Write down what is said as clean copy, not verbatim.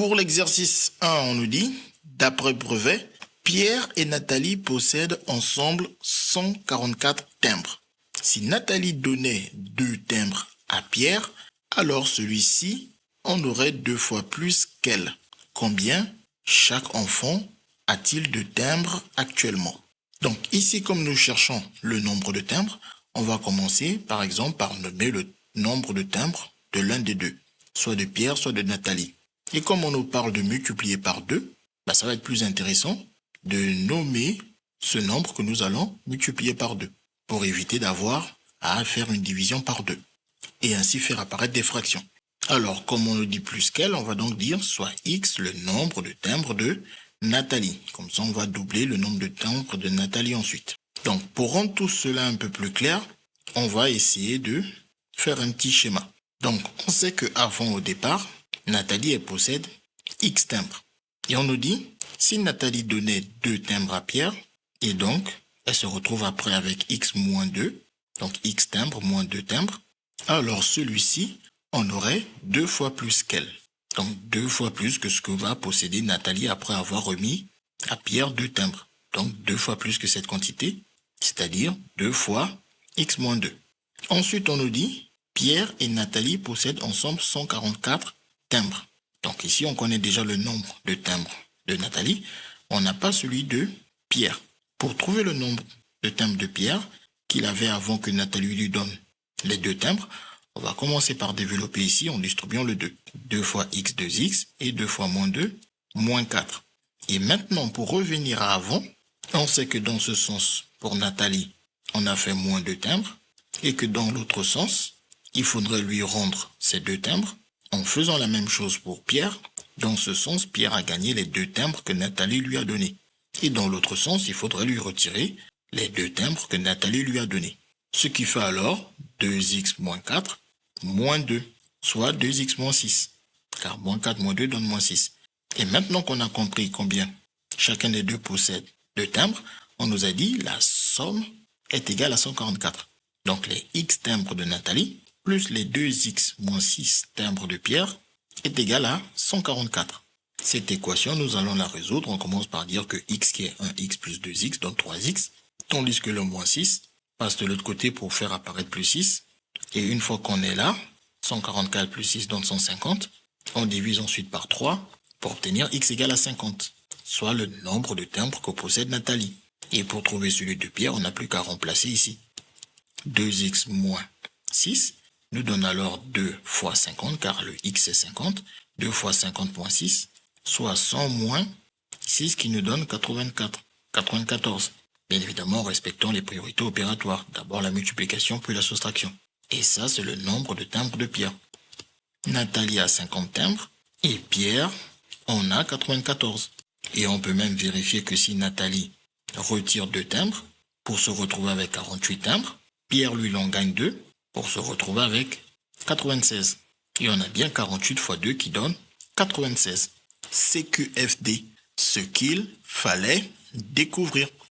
Pour l'exercice 1, on nous dit, d'après brevet, Pierre et Nathalie possèdent ensemble 144 timbres. Si Nathalie donnait 2 timbres à Pierre, alors celui-ci en aurait 2 fois plus qu'elle. Combien chaque enfant a-t-il de timbres actuellement? Donc ici, comme nous cherchons le nombre de timbres, on va commencer par exemple par nommer le nombre de timbres de l'un des deux, soit de Pierre, soit de Nathalie. Et comme on nous parle de multiplier par 2, ça va être plus intéressant de nommer ce nombre que nous allons multiplier par 2 pour éviter d'avoir à faire une division par 2 et ainsi faire apparaître des fractions. Alors, comme on nous dit plus qu'elle, on va donc dire soit x le nombre de timbres de Nathalie. Comme ça, on va doubler le nombre de timbres de Nathalie ensuite. Donc, pour rendre tout cela un peu plus clair, on va essayer de faire un petit schéma. Donc, on sait qu'avant, au départ, Nathalie, elle possède x timbres. Et on nous dit, si Nathalie donnait 2 timbres à Pierre, et donc, elle se retrouve après avec x moins 2, donc x timbres moins 2 timbres, alors celui-ci en aurait 2 fois plus qu'elle. Donc 2 fois plus que ce que va posséder Nathalie après avoir remis à Pierre 2 timbres. Donc 2 fois plus que cette quantité, c'est-à-dire 2 fois x moins 2. Ensuite, on nous dit, Pierre et Nathalie possèdent ensemble 144 timbres. Donc ici, on connaît déjà le nombre de timbres de Nathalie. On n'a pas celui de Pierre. Pour trouver le nombre de timbres de Pierre qu'il avait avant que Nathalie lui donne les 2 timbres, on va commencer par développer ici en distribuant le 2. 2 fois x, 2x, et 2 fois moins 2, moins 4. Et maintenant, pour revenir à avant, on sait que dans ce sens, pour Nathalie, on a fait moins 2 timbres, et que dans l'autre sens, il faudrait lui rendre ces 2 timbres. En faisant la même chose pour Pierre, dans ce sens, Pierre a gagné les 2 timbres que Nathalie lui a donnés. Et dans l'autre sens, il faudrait lui retirer les 2 timbres que Nathalie lui a donnés. Ce qui fait alors 2x moins 4 moins 2, soit 2x moins 6. Car moins 4 moins 2 donne moins 6. Et maintenant qu'on a compris combien chacun des deux possède 2 timbres, on nous a dit la somme est égale à 144. Donc les x timbres de Nathalie plus les 2x moins 6 timbres de Pierre est égal à 144. Cette équation, nous allons la résoudre. On commence par dire que x qui est 1x plus 2x donne 3x, tandis que le moins 6 passe de l'autre côté pour faire apparaître plus 6. Et une fois qu'on est là, 144 plus 6 donne 150. On divise ensuite par 3 pour obtenir x égale à 50, soit le nombre de timbres que possède Nathalie. Et pour trouver celui de Pierre, on n'a plus qu'à remplacer ici. 2x moins 6 nous donne alors 2 fois 50, car le x est 50. 2 fois 50 moins 6, soit 100 moins 6 qui nous donne 94. Bien évidemment, respectant les priorités opératoires. D'abord la multiplication, puis la soustraction. Et ça, c'est le nombre de timbres de Pierre. Nathalie a 50 timbres et Pierre en a 94. Et on peut même vérifier que si Nathalie retire 2 timbres pour se retrouver avec 48 timbres, Pierre lui en gagne 2 pour se retrouver avec 96. Et on a bien 48 fois 2 qui donne 96. CQFD, ce qu'il fallait découvrir.